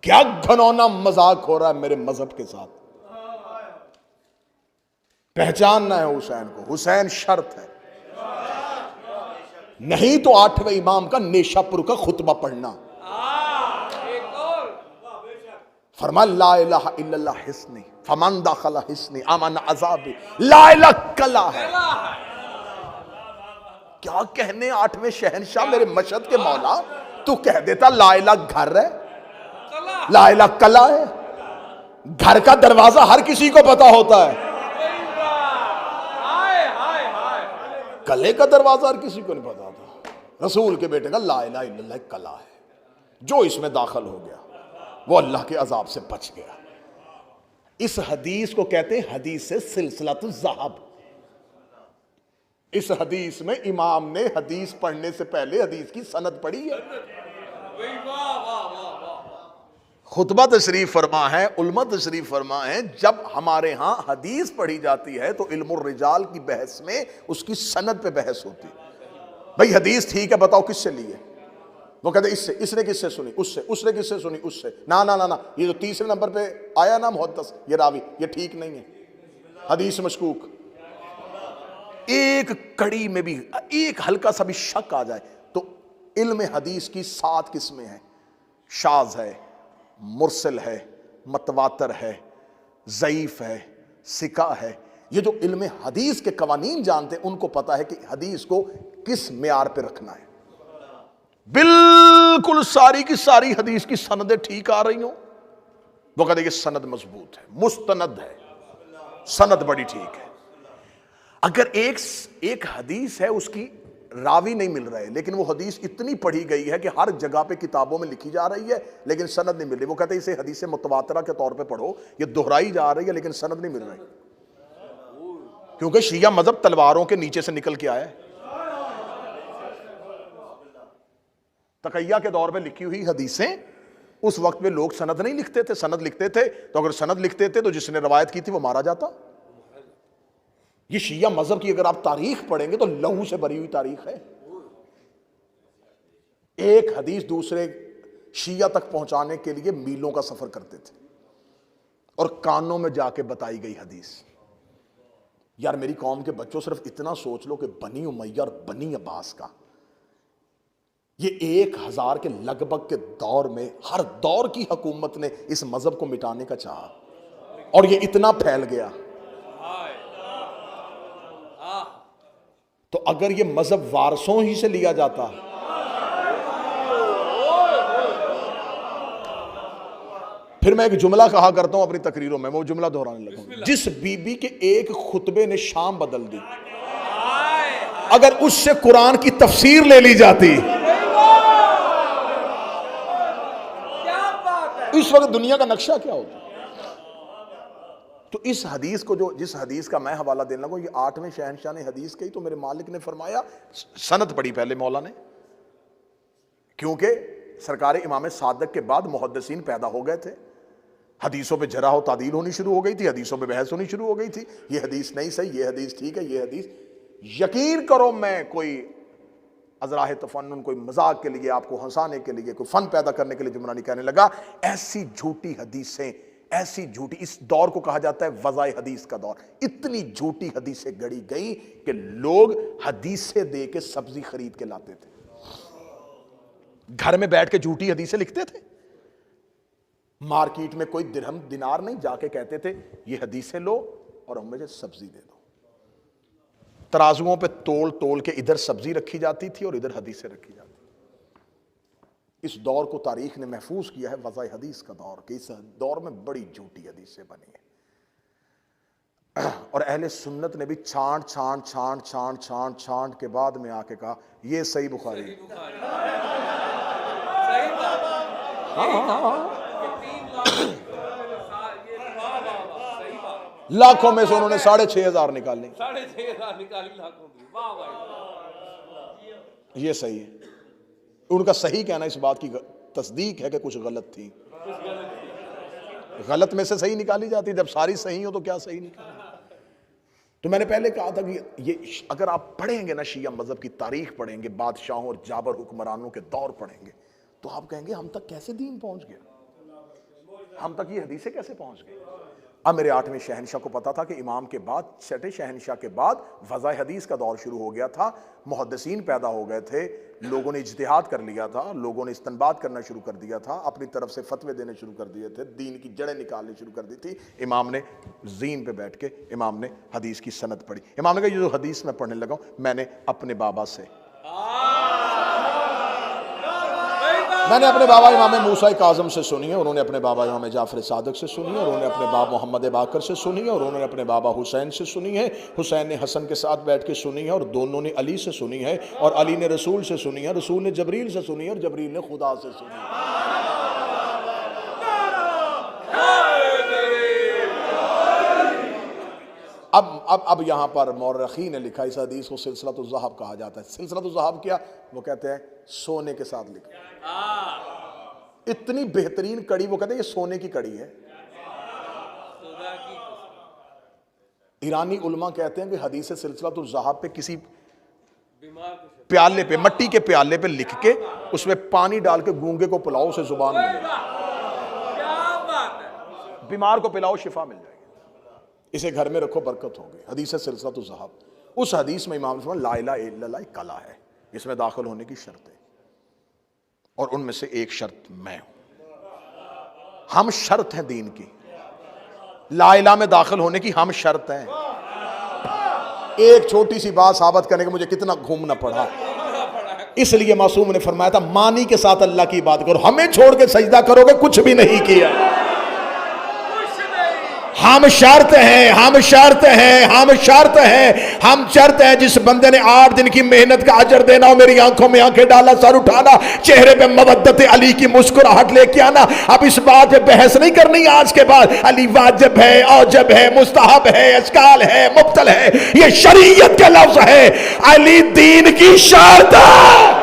क्या घनौना मजाक हो रहा है मेरे मजहब के साथ। पहचानना है हुसैन को, हुसैन शर्त है। नहीं तो 8वें इमाम का नेशापुर का खुतबा पढ़ना। फरमा ला इलाहा इल्लल्लाह हिस्नी फमन दाखला हिस्नी अमन अज़ाबी, ला इलाहा कला है। क्या कहने 8वें शहनशाह मेरे मशहद के मौला, तू कह देता ला इलाहा घर है, ला इलाहा कला है। घर का दरवाजा हर किसी को पता होता है, कले का दरवाजा हर किसी को नहीं पता था। रसूल के बेटे का ला इलाहा इल्लल्लाह कला है। जो इसमें दाखिल हो गया वो अल्लाह के अजाब से बच गया। इस हदीस को कहते हैं हदीस से सिलसिलातुल ज़हब। इस हदीस में इमाम ने हदीस पढ़ने से पहले हदीस की सनद पढ़ी है। खुतबा तशरीफ फरमा है, उलमा तशरीफ फरमा है। जब हमारे यहां हदीस पढ़ी जाती है तो इल्मुर रिजाल की बहस में उसकी सनद पे बहस होती है। भाई हदीस ठीक है, बताओ किससे ली है? वो कहते इससे, इसने किससे सुनी, उससे, उसने किससे सुनी, उससे। ना ना ना ना, ये जो तीसरे नंबर पे आया ना मुहद्दिस, ये रावी, ये ठीक नहीं है, हदीस मशकूक। एक कड़ी में भी एक हल्का सा भी शक आ जाए तो इल्म हदीस की 7 किस्में हैं। शाज है, मुरसल है, मतवातर है, ज़ईफ है, सिका है। ये जो इल्म हदीस के कवानीन जानते हैं उनको पता है कि हदीस को किस मेयार पे रखना है। बिल्कुल सारी की सारी हदीस की सनदें ठीक आ रही हो, वो कहते ये सनद मजबूत है, मुस्तनद है, सनद बड़ी ठीक है। अगर एक हदीस है उसकी रावी नहीं मिल रहे, लेकिन वो हदीस इतनी पढ़ी गई है कि हर जगह पे किताबों में लिखी जा रही है लेकिन सनद नहीं मिल रही, वो कहते हैं इसे हदीस मुतवातिरा के तौर पे पढ़ो, ये दोहराई जा रही है लेकिन सनद नहीं मिल रही। क्योंकि शिया मजहब तलवारों के नीचे से निकल के आया है। तकैया के दौर में लिखी हुई हदीसें, उस वक्त में लोग सनद नहीं लिखते थे, सनद लिखते थे। तो अगर सनद लिखते थे तो जिसने रवायत की थी वो मारा जाता। ये शिया मजहब की अगर आप तारीख पढ़ेंगे तो लहू से भरी हुई तारीख है। एक हदीस दूसरे शिया तक पहुंचाने के लिए मीलों का सफर करते थे और कानों में जाके बताई गई हदीस। यार मेरी कौम के बच्चों, सिर्फ इतना सोच लो कि बनी उमैया और बनी अब्बास का ये 1000 के लगभग के दौर में हर दौर की हुकूमत ने इस मजहब को मिटाने का चाहा और ये इतना फैल गया। तो अगर ये मजहब वारसों ही से लिया जाता, फिर मैं एक जुमला कहा करता हूं अपनी तकरीरों में, मैं वो जुमला दोहराने लगा, जिस बीबी के एक खुतबे ने शाम बदल दी, अगर उससे कुरान की तफसीर ले ली जाती, इस वक्त दुनिया का नक्शा क्या होता। तो इस हदीस को, जो जिस हदीस का मैं हवाला देने लगा, ये 8वें शहनशाह ने हदीस कही, तो मेरे मालिक ने फरमाया, सनद पढ़ी पहले मौला ने, क्योंकि सरकार इमाम सादक के बाद मुहद्दिसीन पैदा हो गए थे, हदीसों पे जरा हो तादील होनी शुरू हो गई थी, हदीसों पे बहस होनी शुरू हो गई थी, ये हदीस नहीं सही, ये हदीस ठीक है, ये हदीस। यकीन करो, मैं कोई अजराह तफन्नुन, कोई मजाक के लिए, आपको हंसाने के लिए, कोई फन पैदा करने के लिए जुमला नहीं कहने लगा। ऐसी झूठी हदीसें, ऐसी झूठी, इस दौर को कहा जाता है वज़ाए हदीस का दौर। इतनी झूठी हदीसें गढ़ी गई कि लोग हदीसें दे के सब्जी खरीद के लाते थे, घर में बैठ के झूठी हदीसें लिखते थे। मार्केट में कोई दिरहम दिनार नहीं, जाके कहते थे ये हदीसें लो और हम मुझे सब्जी दे दो। तराजुओं पे तोल तोल के इधर सब्जी रखी जाती थी और इधर हदीसें रखी जाती। इस दौर को तारीख ने महफूज किया है वज़ाए हदीस का दौर, कि इस दौर में बड़ी झूठी हदीसें बनी है। और अहले सुन्नत ने भी छांट छांट छांट छांट छांट छांट के बाद में आके कहा ये सही बुखारी। लाखों में से उन्होंने 6500 निकाले, 6500 निकाली लाखों की। वाह भाई, ये सही है। उनका सही कहना इस बात की तस्दीक है कि कुछ गलत थी, गलत में से सही निकाली जाती, जब सारी सही हो तो क्या सही निकाली। तो मैंने पहले कहा था कि ये अगर आप पढ़ेंगे ना, शिया मजहब की तारीख पढ़ेंगे, बादशाहों और जाबर हुक्मरानों के दौर पढ़ेंगे, तो आप कहेंगे हम तक कैसे दीन पहुंच गया, हम तक ये हदीसें कैसे पहुंच गई। अब मेरे 8वें शहनशाह को पता था कि इमाम के बाद, 6ठे शहनशाह के बाद वज़ाए हदीस का दौर शुरू हो गया था, मुहद्दिसीन पैदा हो गए थे, लोगों ने इज्तिहाद कर लिया था, लोगों ने इस्तंबात करना शुरू कर दिया था, अपनी तरफ से फतवे देने शुरू कर दिए थे, दीन की जड़ें निकालनी शुरू कर दी थी। इमाम ने ज़ीन पे बैठ के इमाम ने हदीस की सनद पढ़ी। इमाम ने कहा ये जो हदीस मैं पढ़ने लगा हूँ, मैंने अपने बाबा से, मैंने अपने बाबा इमाम मूसा काज़म से सुनी है, उन्होंने अपने बाबा इमाम जाफ़र सादिक से सुनी है, और उन्होंने अपने बाबा मोहम्मद बाकर से सुनी है, और उन्होंने अपने बाबा हुसैन से सुनी है, हुसैन ने हसन के साथ बैठ के सुनी है, और दोनों ने अली से सुनी है, और अली ने रसूल से सुनी है, रसूल ने जबरील से सुनी है, और जबरील ने खुदा से सुनी है। अब यहाँ पर मौरखी ने लिखा, इस हदीस को सिलसिलतुल ज़हब कहा जाता है। सिलसिलतुल ज़हब क्या, वो कहते हैं सोने के साथ लिखा, इतनी बेहतरीन कड़ी, वो कहते हैं ये सोने की कड़ी है। ईरानी उलमा कहते हैं कि हदीस सिलसिलतुल ज़हब पे किसी प्याले पे, मट्टी के प्याले पे लिख के उसमें पानी डाल के गूंगे को पिलाओ, उसे जुबान मिले, बीमार को पिलाओ, शिफा मिल जाएगी, इसे घर में रखो, बरकत होगी। हदीस सिलसिलतुल ज़हब, उस हदीस में इमाम ने ला इलाहा इल्लल्लाह कला है, इसमें दाखिल होने की शर्तें, और उनमें से एक शर्त मैं हूं। हम शर्त हैं दीन की, ला इलाहा में दाखिल होने की हम शर्त हैं। एक छोटी सी बात साबित करने के मुझे कितना घूमना पड़ा, इसलिए मासूम ने फरमाया था मानी के साथ अल्लाह की बात करो, हमें छोड़ के सजदा करोगे कुछ भी नहीं किया। हम शर्त हैं, हम शर्त हैं, हम शर्त हैं, हम शर्त है। जिस बंदे ने 8 दिन की मेहनत का अजर देना हो, मेरी आंखों में आंखें डाला, सर उठाना, चेहरे पे मवद्दत अली की मुस्कुराहट लेके आना। अब इस बात पे बहस नहीं करनी आज के बाद, अली वाजिब है, औजब है, मुस्तहब है, अस्काल है, मुब्तल है, ये शरीयत के लफ्ज है, अली दीन की शर्त है।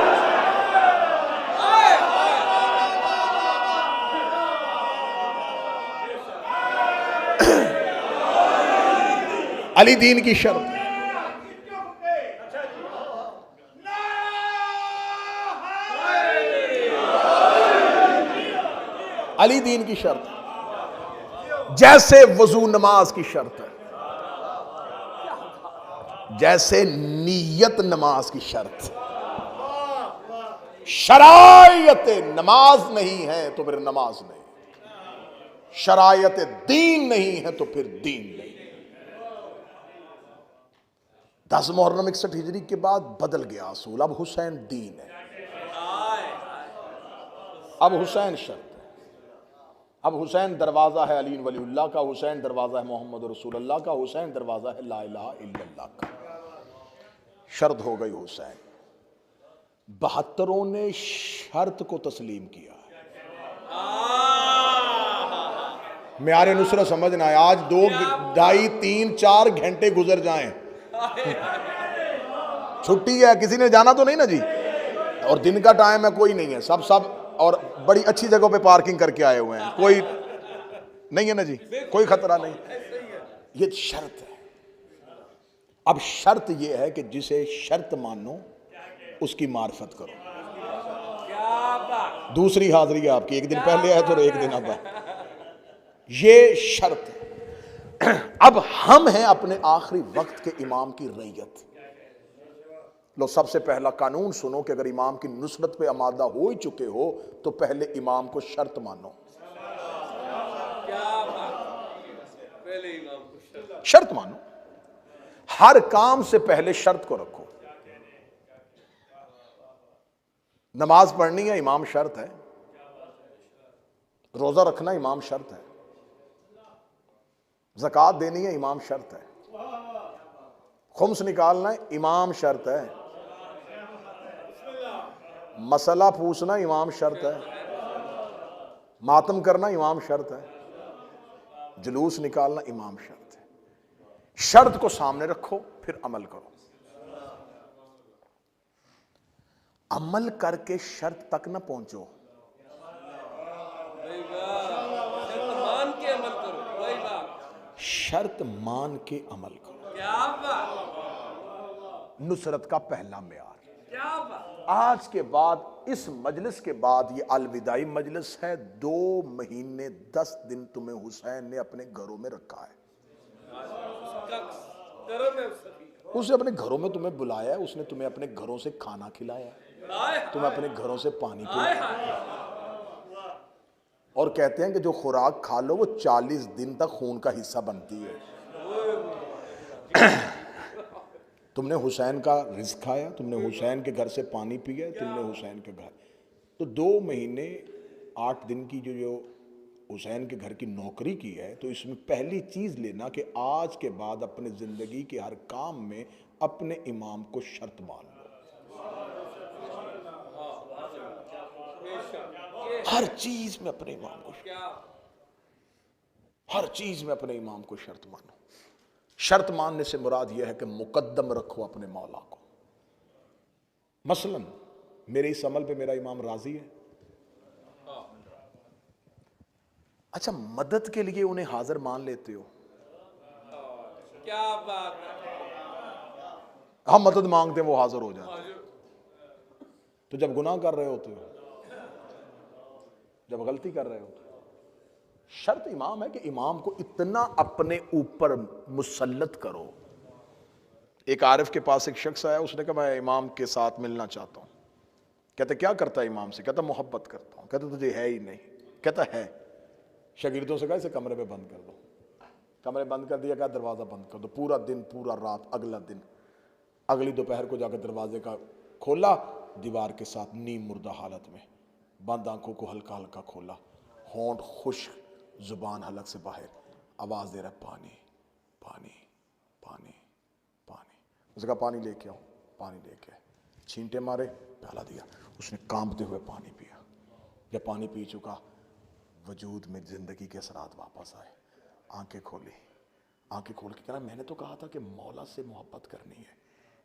अली दीन की शर्त। अली दीन की शर्त है, जैसे वजू नमाज की शर्त है, जैसे नीयत नमाज की शर्त। शरायत नमाज नहीं है तो फिर नमाज नहीं, शरायत दीन नहीं है तो फिर दीन नहीं। 10 मुहर्रम 61 हिजरी के बाद बदल गया असूल, अब हुसैन दीन है, अब हुसैन शर्त है, अब हुसैन दरवाजा है अली वलीउल्लाह का, हुसैन दरवाजा है मोहम्मद रसूलुल्लाह का, हुसैन दरवाजा है ला इलाहा इल्लल्लाह का। शर्त हो गई हुसैन। 72 ने शर्त को तस्लीम किया। म्यारे नुसरत समझना है, आज 2, 2.5, 3, 4 घंटे गुजर जाएं, छुट्टी है, किसी ने जाना तो नहीं ना जी, और दिन का टाइम है, कोई नहीं है, सब और बड़ी अच्छी जगहों पे पार्किंग करके आए हुए हैं, कोई नहीं है ना जी, कोई खतरा नहीं। ये शर्त है। अब शर्त ये है कि जिसे शर्त मानो उसकी मार्फत करो। दूसरी हाजिरी है आपकी, एक दिन पहले है तो एक दिन अब है, ये शर्त है। अब हम हैं अपने आखिरी वक्त के इमाम की रैयत। लो, सबसे पहला कानून सुनो कि अगर इमाम की नुसरत पे आमादा हो ही चुके हो तो पहले इमाम को शर्त मानो। शर्त मानो, हर काम से पहले शर्त को रखो। नमाज पढ़नी है, इमाम शर्त है। रोजा रखना इमाम शर्त है। ज़कात देनी है, इमाम शर्त है। खुम्स निकालना है, इमाम शर्त है। मसला पूछना इमाम शर्त है। मातम करना इमाम शर्त है। जुलूस निकालना इमाम शर्त है। शर्त को सामने रखो, फिर अमल करो। अमल करके शर्त तक ना पहुंचो, शर्त मान के अमल करो। नुसरत का पहला मेयार। आज के बाद, इस मजलिस के बाद, ये अलविदाई मजलिस है। 2 महीने 10 दिन तुम्हें हुसैन ने अपने घरों में रखा है। उसने अपने घरों में तुम्हें बुलाया है, उसने तुम्हें अपने घरों से खाना खिलाया है, तुम्हें अपने घरों से पानी पिलाया। और कहते हैं कि जो खुराक खा लो वो 40 दिन तक खून का हिस्सा बनती है। तुमने हुसैन का रिज़्क़ खाया, तुमने हुसैन के घर से पानी पिया, तुमने हुसैन के घर, तो 2 महीने 8 दिन की जो हुसैन के घर की नौकरी की है, तो इसमें पहली चीज़ लेना कि आज के बाद अपने ज़िंदगी के हर काम में अपने इमाम को शर्त मान लो। हर चीज़ में अपने इमाम को, हर चीज़ में अपने इमाम को शर्त मानो। शर्त मानने से मुराद यह है कि मुकद्दम रखो अपने मौला को। मसलन मेरे इस अमल पे मेरा इमाम राजी है, अच्छा, मदद के लिए उन्हें हाजिर मान लेते हो। क्या बात है। हम मदद मांगते हैं, वो हाजिर हो जाते हैं। तो जब गुनाह कर रहे होते हो, जब गलती कर रहे होते हो, शर्त इमाम है कि इमाम को इतना अपने ऊपर मुसल्लत करो। एक आरिफ के पास एक शख्स आया, उसने कहा मैं इमाम के साथ मिलना चाहता हूं। कहते क्या करता है इमाम से? कहता मोहब्बत करता हूं। कहता तुझे है ही नहीं। कहता है। शागिर्दों से कहा इसे कमरे में बंद कर दो। कमरे बंद कर दिया, कहा दरवाजा बंद कर दो। पूरा दिन, पूरा रात, अगला दिन, अगली दोपहर को जाकर दरवाजे का खोला, दीवार के साथ नीम मुर्दा हालत में, बंद आंखों को हल्का हल्का खोला, होंठ खुश्क, जुबान हलक से बाहर, आवाज दे रहा पानी पानी पानी पानी। उसने कहा पानी लेके आओ। पानी लेके आए, छींटे मारे, प्याला दिया, उसने कांपते हुए पानी पिया। जब पानी पी चुका, वजूद में जिंदगी के असरात वापस आए। आंखें खोली, आंखें खोल के कहा मैंने तो कहा था कि मौला से मोहब्बत करनी है,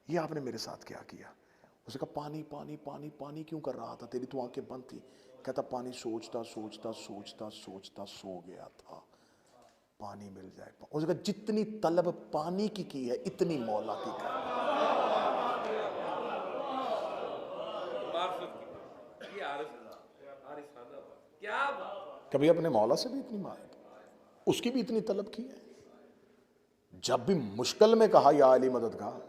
ये आपने मेरे साथ क्या किया? उसने कहा पानी पानी पानी पानी क्यों कर रहा था, तेरी तो आंखें बंद थी। कहता पानी सोचता सोचता सोचता सोचता सो गया था, पानी मिल जाए। उसने कहा जितनी तलब पानी की है इतनी मौला की कर। क्या कभी अपने मौला से भी इतनी मांग, उसकी भी इतनी तलब की है? जब भी मुश्किल में कहा या अली मददगार,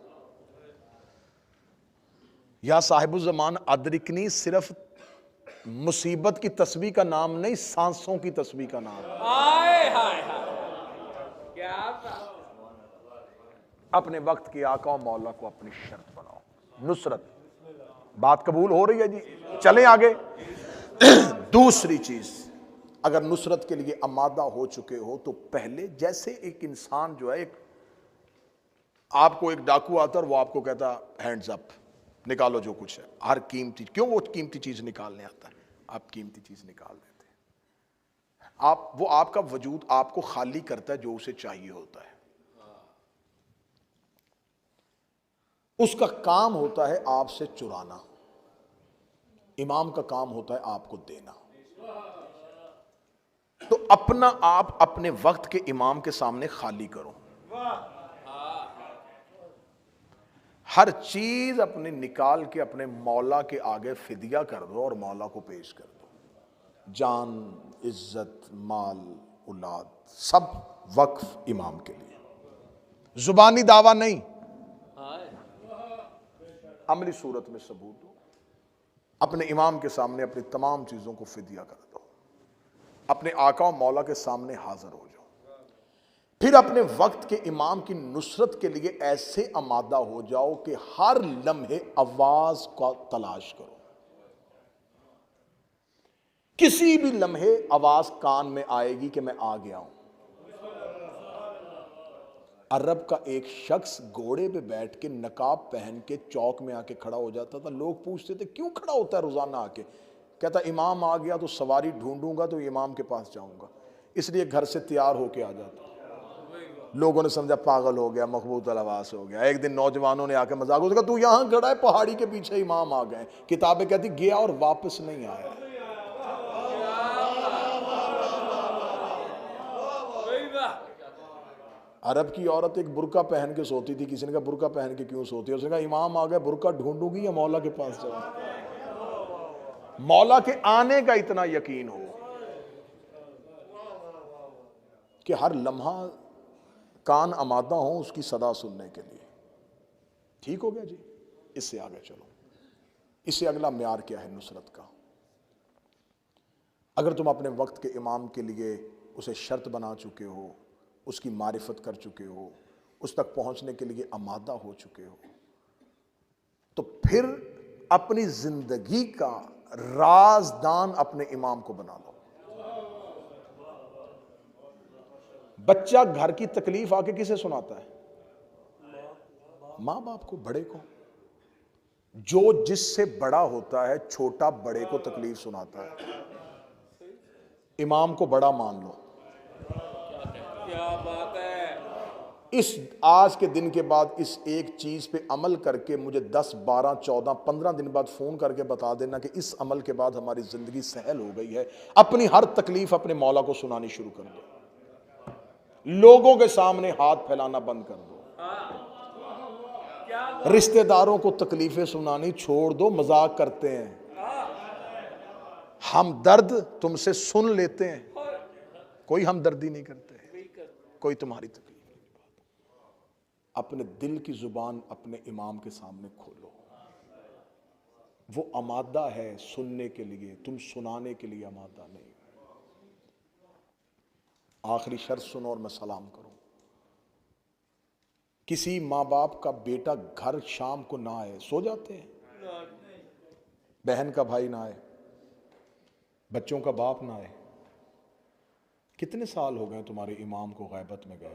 या साहिबुज़्ज़मान अदरिकनी, सिर्फ मुसीबत की तस्बीह का नाम नहीं, सांसों की तस्बीह का नाम। हाय हाय हाय, क्या बात। अपने वक्त के आका और मौला को अपनी शर्त बनाओ, नुसरत। बात कबूल हो रही है जी? चलें आगे। दूसरी चीज, अगर नुसरत के लिए आमादा हो चुके हो तो पहले, जैसे एक इंसान जो है, एक आपको एक डाकू आता है और वो आपको कहता हैंड्स अप, निकालो जो कुछ है, हर कीमती, क्यों वो कीमती चीज निकालने आता है? आप कीमती चीज निकाल देते हैं। वो आपका वजूद आपको खाली करता है जो उसे चाहिए होता है। उसका काम होता है आपसे चुराना, इमाम का काम होता है आपको देना। तो अपना आप अपने वक्त के इमाम के सामने खाली करो, हर चीज अपने निकाल के अपने मौला के आगे फिदिया कर दो और मौला को पेश कर दो। जान, इज्जत, माल, औलाद, सब वक्फ इमाम के लिए। जुबानी दावा नहीं, अमली सूरत में सबूत दो। अपने इमाम के सामने अपनी तमाम चीजों को फिदिया कर दो, अपने आका और मौला के सामने हाजिर हो जाओ। फिर अपने वक्त के इमाम की नुसरत के लिए ऐसे आमादा हो जाओ कि हर लम्हे आवाज का तलाश करो। किसी भी लम्हे आवाज कान में आएगी कि मैं आ गया हूं। अरब का एक शख्स घोड़े पे बैठ के नकाब पहन के चौक में आके खड़ा हो जाता था। लोग पूछते थे क्यों खड़ा होता है रोजाना आके? कहता इमाम आ गया तो सवारी ढूंढूंगा तो इमाम के पास जाऊंगा, इसलिए घर से तैयार होके आ जाता। लोगों ने समझा पागल हो गया, मखबूत अलवास हो गया। एक दिन नौजवानों ने आके मजाक, उसका तू यहां खड़ा है, पहाड़ी के पीछे इमाम आ गए। किताबें कहती गया और वापस नहीं आया। अरब की औरत एक बुर्का पहन के सोती थी। किसी ने कहा बुर्का पहन के क्यों सोती है? उसने कहा इमाम आ गए, बुर्का ढूंढूंगी या मौला के पास जाऊंगी। मौला के आने का इतना यकीन हो कि हर लम्हा कान आमादा हो उसकी सदा सुनने के लिए। ठीक हो गया जी? इससे आगे चलो। इससे अगला म्यार क्या है नुसरत का? अगर तुम अपने वक्त के इमाम के लिए उसे शर्त बना चुके हो, उसकी मारिफत कर चुके हो, उस तक पहुंचने के लिए आमादा हो चुके हो, तो फिर अपनी जिंदगी का राजदान अपने इमाम को बना लो। बच्चा घर की तकलीफ आके किसे सुनाता है? मां बाप को, बड़े को। जो जिससे बड़ा होता है छोटा बड़े को तकलीफ सुनाता है। इमाम को बड़ा मान लो। क्या बात है। इस आज के दिन के बाद इस एक चीज पे अमल करके मुझे 10, 12, 14, 15 दिन बाद फोन करके बता देना कि इस अमल के बाद हमारी जिंदगी सहल हो गई है। अपनी हर तकलीफ अपने मौला को सुनानी शुरू कर दो। लोगों के सामने हाथ फैलाना बंद कर दो। रिश्तेदारों को तकलीफें सुनानी छोड़ दो, मजाक करते हैं। हम दर्द तुमसे सुन लेते हैं, कोई हमदर्दी नहीं करते, कोई तुम्हारी तकलीफ नहीं। अपने दिल की जुबान अपने इमाम के सामने खोलो। वो आमादा है सुनने के लिए, तुम सुनाने के लिए आमादा नहीं। आखिरी शर्त सुनो और मैं सलाम करूं। किसी माँ बाप का बेटा घर शाम को ना आए, सो जाते हैं, बहन का भाई ना आए, बच्चों का बाप ना आए। कितने साल हो गए तुम्हारे इमाम को गैबत में गए?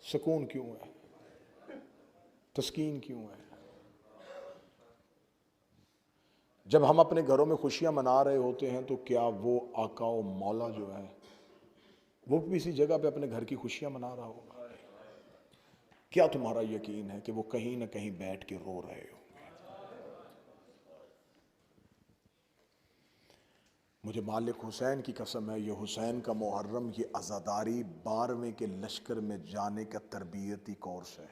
सुकून क्यों है? तस्कीन क्यों है? जब हम अपने घरों में खुशियां मना रहे होते हैं तो क्या वो आका और मौला जो है वो भी इसी जगह पे अपने घर की खुशियां मना रहा होगा? क्या तुम्हारा यकीन है कि वो कहीं ना कहीं बैठ के रो रहे होंगे? मुझे मालिक हुसैन की कसम है, ये हुसैन का मुहर्रम, ये अज़ादारी 12वें के लश्कर में जाने का तरबियती कोर्स है।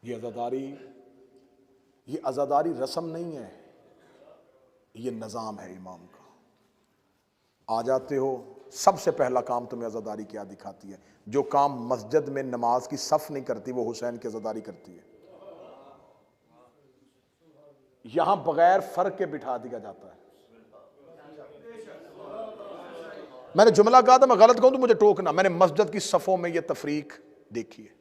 ये अज़ादारी रस्म नहीं है, ये निज़ाम है इमाम का। आ जाते हो, सबसे पहला काम तुम्हें अज़ादारी क्या दिखाती है? जो काम मस्जिद में नमाज की सफ़ नहीं करती वो हुसैन की अज़ादारी करती है। यहां बगैर फर्क के बिठा दिया जाता है। मैंने जुमला कहा था, मैं गलत कहूं तो मुझे टोकना। मैंने मस्जिद की सफ़ों में यह तफरीक देखी है।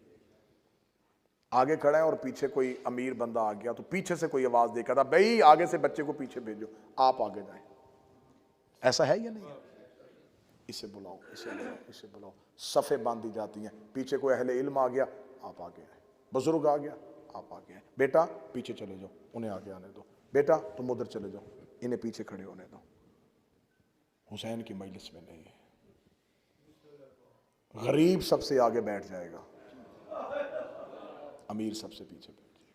आगे खड़ा है और पीछे कोई अमीर बंदा आ गया तो पीछे से कोई आवाज देखा था, भाई आगे से बच्चे को पीछे भेजो, आप आगे जाएं। ऐसा है या नहीं है? इसे बुलाओ, इसे बुलाओ, इसे बुलाओ। सफ़े बांधी जाती हैं, पीछे कोई अहले इल्म आ गया, आप आगे आए। बुजुर्ग आ गया, आप आगे आए। बेटा पीछे चले जाओ, उन्हें आगे आने दो। बेटा तुम उधर चले जाओ, इन्हें पीछे खड़े होने दो। हुसैन की मजलिस में नहीं है। गरीब सबसे आगे बैठ जाएगा, अमीर सबसे पीछे बैठ जाएगा।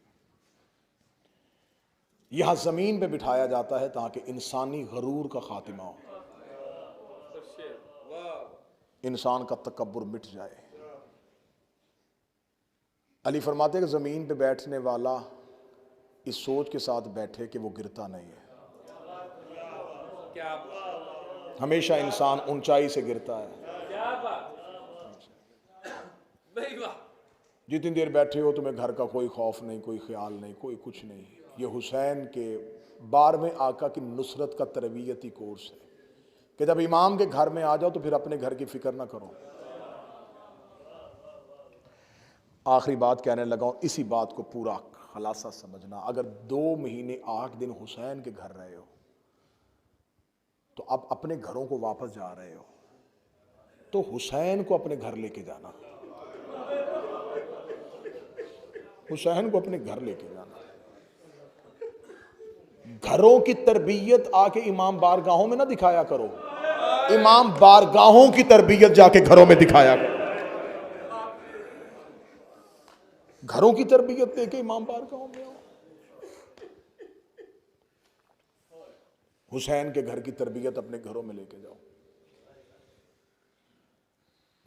यहां जमीन पे बिठाया जाता है ताकि इंसानी गरूर का खातिमा हो, इंसान का तकब्बुर मिट जाए। अली फरमाते कि जमीन पे बैठने वाला इस सोच के साथ बैठे कि वो गिरता नहीं है। क्या हमेशा इंसान ऊंचाई से गिरता है। क्या बात, वाह। जितनी देर बैठे हो तुम्हें घर का कोई खौफ नहीं, कोई ख्याल नहीं, कोई कुछ नहीं। ये हुसैन के 12वें आका की नुसरत का तरबियती कोर्स है कि जब इमाम के घर में आ जाओ तो फिर अपने घर की फिक्र ना करो। आखिरी बात कहने लगा हूं, इसी बात को पूरा खलासा समझना। अगर 2 महीने 8 दिन हुसैन के घर रहे हो तो अब अपने घरों को वापस जा रहे हो तो हुसैन को अपने घर लेके जाना, हुसैन को अपने घर लेके जाना। घरों की तरबियत आके इमाम बारगाहों में ना दिखाया करो, इमाम बारगाहों की तरबियत जाके घरों में दिखाया करो। घरों की तरबियत देके इमाम बारगाहों में आओ। हुसैन के घर की तरबियत अपने घरों में लेके जाओ।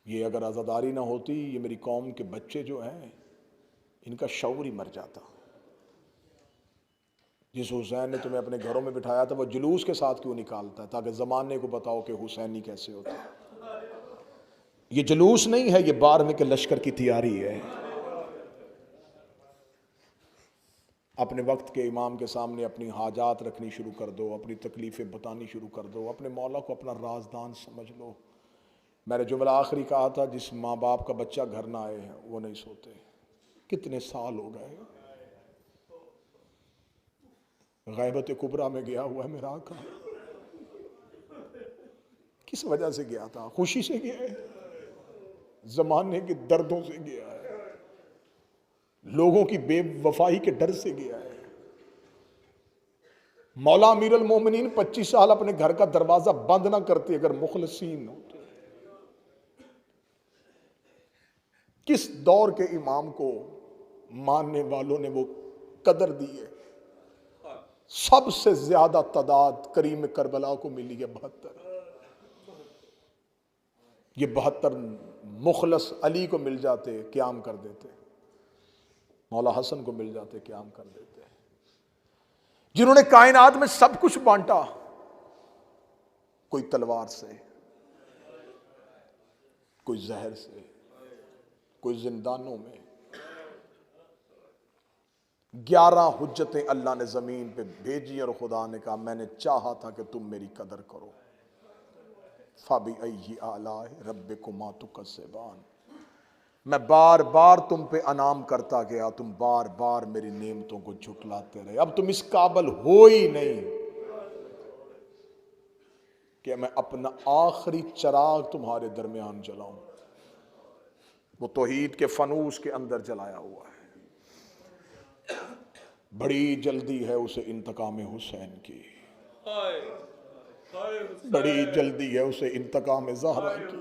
ये अगर आज़ादारी ना होती, ये मेरी कौम के बच्चे जो हैं इनका शऊर ही मर जाता। जिस हुसैन ने तुम्हें अपने घरों में बिठाया था वो जुलूस के साथ क्यों निकालता है? ताकि जमाने को बताओ कि हुसैनी कैसे होता है। ये जुलूस नहीं है, ये 12वें के लश्कर की तैयारी है। अपने वक्त के इमाम के सामने अपनी हाजात रखनी शुरू कर दो, अपनी तकलीफें बतानी शुरू कर दो, अपने मौला को अपना राजदान समझ लो। मैंने जुमला आखिरी कहा था, जिस माँ बाप का बच्चा घर ना आए हैं वो नहीं सोते। कितने साल हो गए, गैबत कुबरा में गया हुआ है मेरा आका। किस वजह से गया था? खुशी से गया है, जमाने के दर्दों से गया है, लोगों की बेवफाई के डर से गया है। मौला अमीरुल मोमिनीन 25 साल अपने घर का दरवाजा बंद ना करते अगर मुखलसीन होते। किस दौर के इमाम को मानने वालों ने वो कदर दी है? सबसे ज्यादा तादाद करीम करबला को मिली है 72। ये 72 मुखलस अली को मिल जाते क़याम कर देते, मौला हसन को मिल जाते क़याम कर देते, जिन्होंने कायनात में सब कुछ बांटा। कोई तलवार से, कोई जहर से, कोई जिंदानों में। 11 हुज्जतें अल्लाह ने जमीन पे भेजी और खुदा ने कहा मैंने चाहा था कि तुम मेरी कदर करो। फाबी अय्यी आला रब्बिकुमा तुकस्सिबान। मैं बार बार तुम पे अनाम करता गया, तुम बार बार मेरी नेमतों को झुटलाते रहे। अब तुम इस काबिल हो ही नहीं कि मैं अपना आखिरी चिराग तुम्हारे दरमियान जलाऊं। वो तौहीद के फनूस के अंदर जलाया हुआ है। बड़ी जल्दी है उसे इंतकाम हुसैन की, बड़ी जल्दी है उसे इंतकाम ज़हरा की।